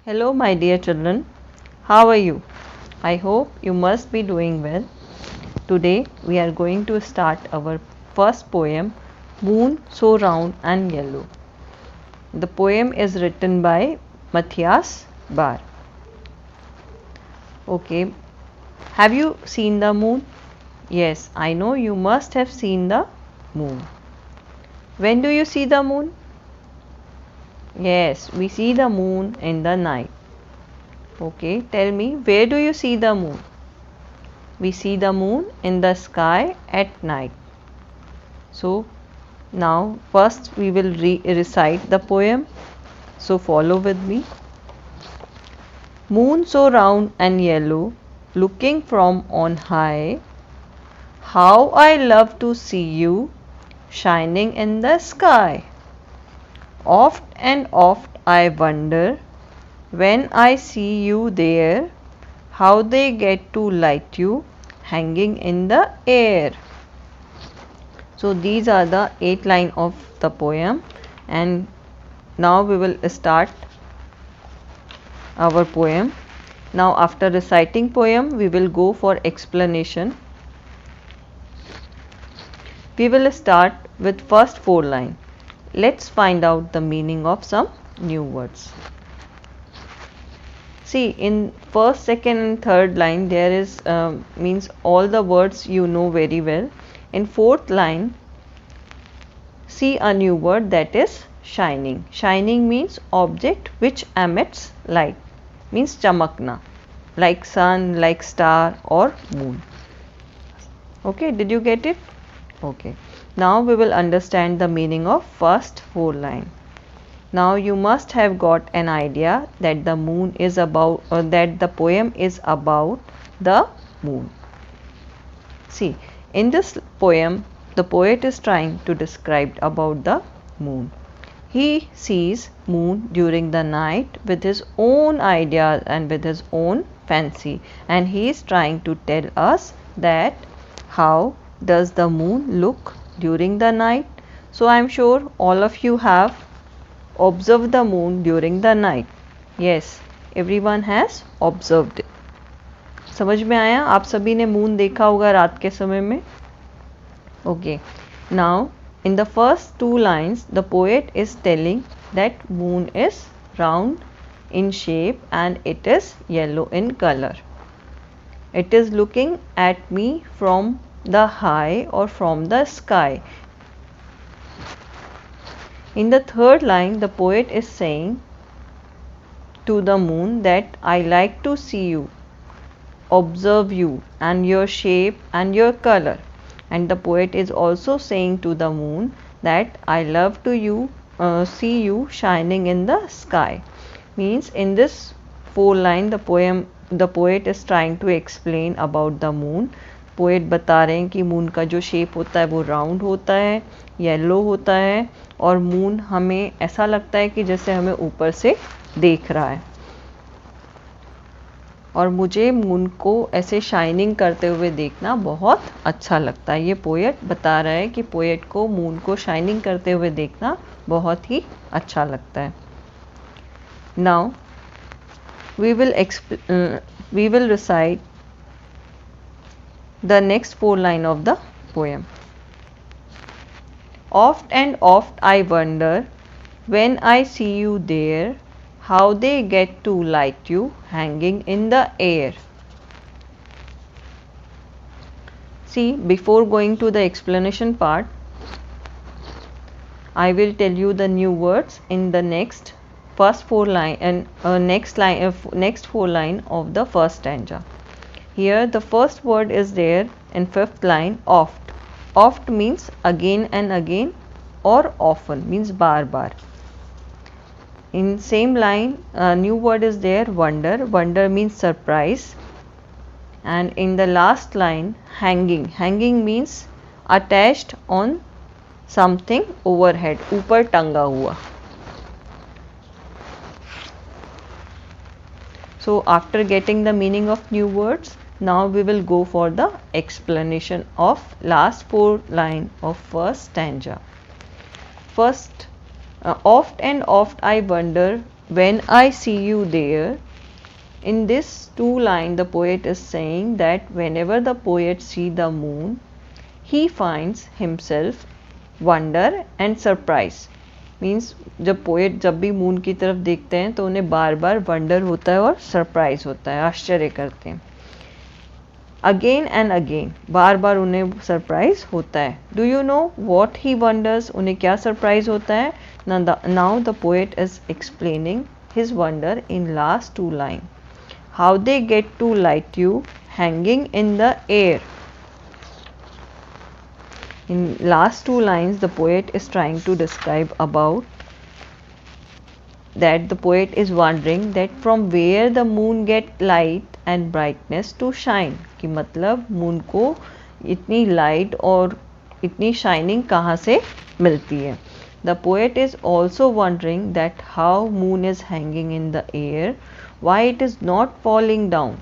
Hello, my dear children. How are you? I hope you must be doing well. Today we are going to start our first poem, Moon So Round and Yellow. The poem is written by Matthias Bar. Okay, have you seen the moon? Yes, I know you must have seen the moon. When do you see the moon? Yes, we see the moon in the night. Okay, tell me, where do you see the moon? We see the moon in the sky at night. So now first we will recite the poem. So follow with me. Moon so round and yellow, looking from on high, how I love to see you shining in the sky. Oft and oft I wonder, when I see you there, how they get to light you hanging in the air. So these are the 8 lines of the poem, and now we will start our poem. Now after reciting poem we will go for explanation. We will start with first 4 lines. Let's find out the meaning of some new words. See, in first, second and third line there is means all the words you know very well. In fourth line, see a new word, that is shining. Shining means object which emits light, means chamakna, like sun, like star or moon. Okay, did you get it? Okay. Now we will understand the meaning of first 4 line. Now you must have got an idea that the moon is about, or that the poem is about the moon. See, in this poem, the poet is trying to describe about the moon. He sees moon during the night with his own ideas and with his own fancy, and he is trying to tell us that how does the moon look during the night. So I am sure all of you have observed the moon during the night. Yes, everyone has observed it. समझ में आया? आप सभी ने moon देखा होगा रात के समय में. Okay, now in the first 2 lines the poet is telling that moon is round in shape and it is yellow in color. It is looking at me from the high or from the sky. In the third line, the poet is saying to the moon that I like to see you, observe you and your shape and your color. And the poet is also saying to the moon that I love to see you shining in the sky. Means in this 4 line the poet is trying to explain about the moon. Poet बता रहे हैं कि moon का जो shape होता है वो round होता है, येलो होता है और मून हमें ऐसा लगता है कि जैसे हमें ऊपर से देख रहा है. और मुझे मून को ऐसे शाइनिंग करते हुए देखना बहुत अच्छा लगता है. ये पोएट बता रहा है कि पोएट को मून को शाइनिंग करते हुए देखना बहुत ही अच्छा लगता है. Now we will recite the next 4 line of the poem. Oft and oft I wonder, when I see you there, how they get to light you hanging in the air. See, before going to the explanation part, I will tell you the new words in the next first 4 line and next 4 line of the first stanza. Here the first word is there in 5th line, oft. Oft means again and again, or often means bar bar. In same line, a new word is there, wonder. Wonder means surprise. And in the last line, hanging. Hanging means attached on something overhead, ऊपर टंगा हुआ. So after getting the meaning of new words, now we will go for the explanation of last 4 line of first stanza. First, oft and oft I wonder, when I see you there. In this two line, the poet is saying that whenever the poet see the moon, he finds himself wonder and surprise. Means जब poet जब भी moon की तरफ देखते हैं तो उन्हें बार बार wonder होता है और सरप्राइज होता है, आश्चर्य करते हैं. अगेन एंड अगेन, बार बार उन्हें सरप्राइज होता है. Do you know what he wonders, उन्हें क्या सरप्राइज होता है. Now the poet is explaining his wonder in last two line. How they get to light you hanging in the air. In last two lines, the poet is trying to describe about that the poet is wondering that from where the moon get light and brightness to shine. कि मतलब moon को इतनी light और इतनी shining कहाँ से मिलती है. The poet is also wondering that how moon is hanging in the air, why it is not falling down.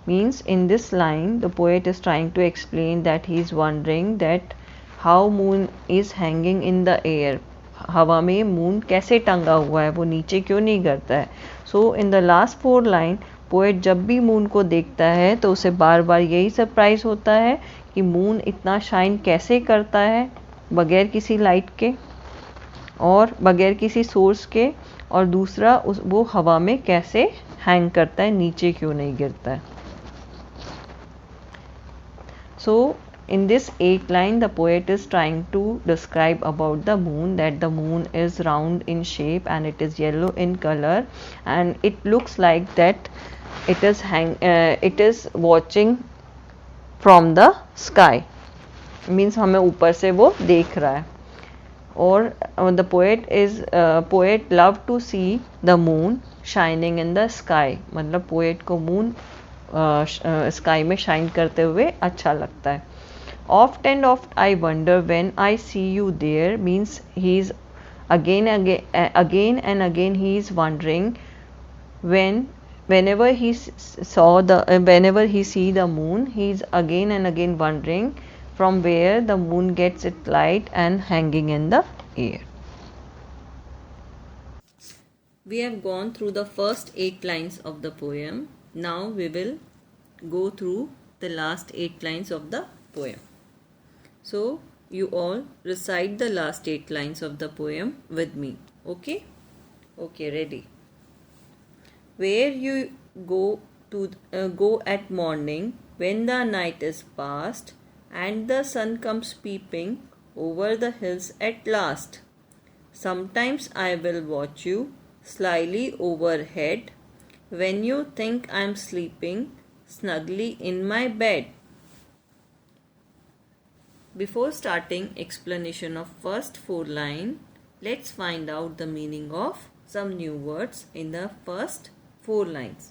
Means in this line, the poet is trying to explain that he is wondering that how moon is hanging in the air. हवा में moon कैसे टंगा हुआ है, वो नीचे क्यों नहीं गिरता है. So in the last four line, poet जब भी मून को देखता है तो उसे बार बार यही सरप्राइज होता है कि मून इतना शाइन कैसे करता है बगैर किसी लाइट के और बगैर किसी सोर्स के, और दूसरा वो हवा में कैसे हैंग करता है, नीचे क्यों नहीं गिरता है. सो in this 8 line, the poet is trying to describe about the moon, that the moon is round in shape and it is yellow in color, and it looks like that it is watching from the sky. Means हमें ऊपर से वो देख रहा है. और the poet love to see the moon shining in the sky. मतलब poet को मून स्काई में शाइन करते हुए अच्छा लगता है. Oft and oft I wonder when I see you there. Means he is again and again he is wondering whenever he see the moon, he is again and again wondering from where the moon gets its light and hanging in the air. We have gone through the first 8 lines of the poem. Now we will go through the last 8 lines of the poem. So you all recite the last 8 lines of the poem with me. Okay? Okay, ready. Where you go at morning when the night is past and the sun comes peeping over the hills at last. Sometimes I will watch you slyly overhead when you think I'm sleeping snugly in my bed. Before starting explanation of first 4 lines, let's find out the meaning of some new words in the first 4 lines.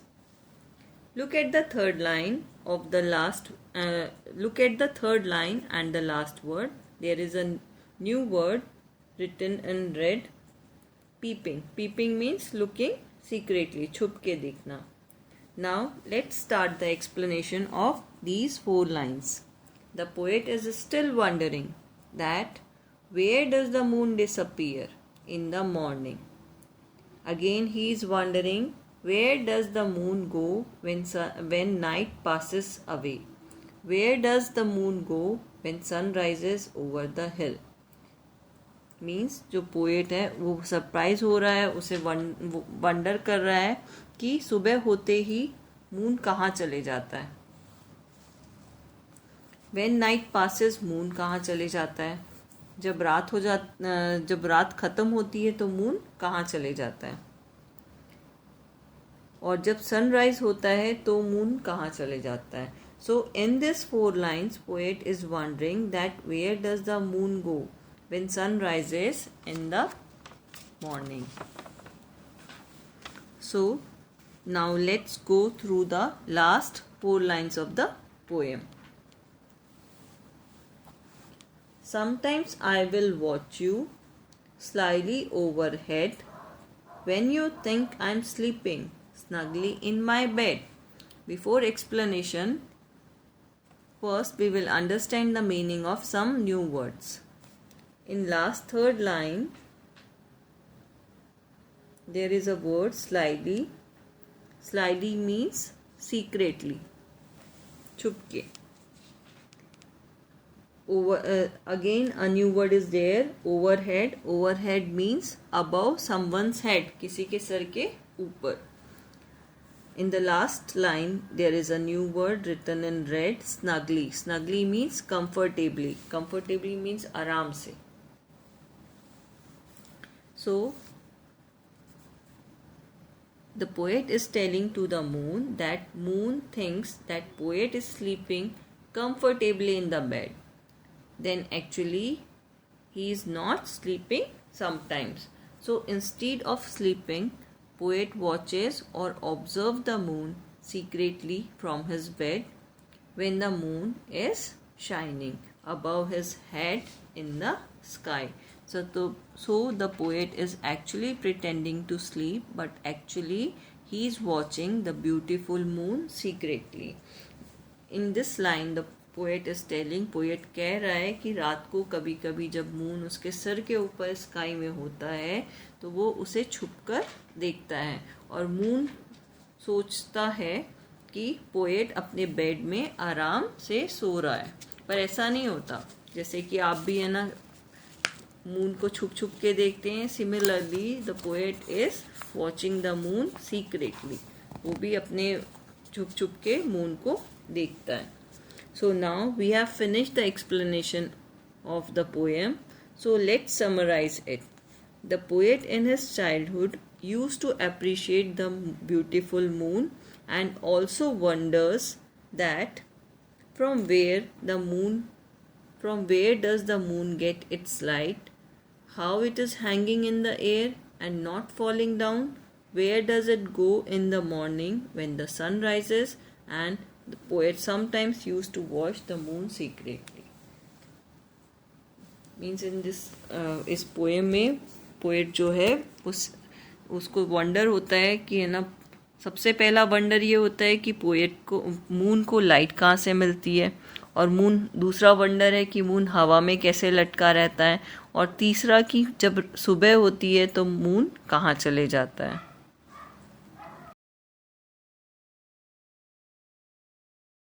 Look at the third line of the last. Look at the third line and the last word. There is a new word written in red. Peeping. Peeping means looking secretly, छुप के देखना. Now let's start the explanation of these 4 lines. The poet is still wondering that where does the moon disappear in the morning. Again he is wondering where does the moon go when night passes away. Where does the moon go when sun rises over the hill. Means जो poet है वो surprise हो रहा है, उसे wonder कर रहा है कि सुबह होते ही मून कहाँ चले जाता है. When night passes, मून कहाँ चले जाता है. जब रात ख़त्म होती है तो मून कहाँ चले जाता है. और जब सनराइज होता है तो मून कहाँ चले जाता है. So in this 4 lines, poet is wondering that where does the moon go when sun rises in the morning. So now let's go through the last 4 lines of the poem. Sometimes I will watch you slyly overhead when you think I'm sleeping snugly in my bed. Before explanation, first we will understand the meaning of some new words. In last third line, there is a word slyly. Slyly means secretly, chupke. Again a new word is there, overhead. Overhead means above someone's head, किसी के sir के ऊपर. In the last line there is a new word written in red, snugly. Snugly means comfortably. Comfortably means आराम से. So the poet is telling to the moon that moon thinks that poet is sleeping comfortably in the bed. Then actually he is not sleeping sometimes. So instead of sleeping, poet watches or observes the moon secretly from his bed when the moon is shining above his head in the sky. So the poet is actually pretending to sleep, but actually he is watching the beautiful moon secretly. In this line the poet is telling, poet कह रहा है कि रात को कभी कभी जब moon उसके सर के ऊपर स्काई में होता है तो वो उसे छुपकर देखता है और मून सोचता है कि पोएट अपने बेड में आराम से सो रहा है, पर ऐसा नहीं होता. जैसे कि आप भी है ना मून को छुप छुप के देखते हैं. Similarly the poet is watching the moon secretly. वो भी अपने छुप छुप के मून को देखता है. So now we have finished the explanation of the poem. So let's summarize it. The poet in his childhood used to appreciate the beautiful moon and also wonders that from where does the moon get its light, how it is hanging in the air and not falling down, where does it go in the morning when the sun rises, and the poet sometimes used to watch the moon secretly. Means in this इस poem में poet जो है उसको wonder होता है कि है ना, सबसे पहला वंडर ये होता है कि पोएट को मून को लाइट कहाँ से मिलती है, और मून दूसरा वंडर है कि मून हवा में कैसे लटका रहता है, और तीसरा कि जब सुबह होती है तो मून कहाँ चले जाता है.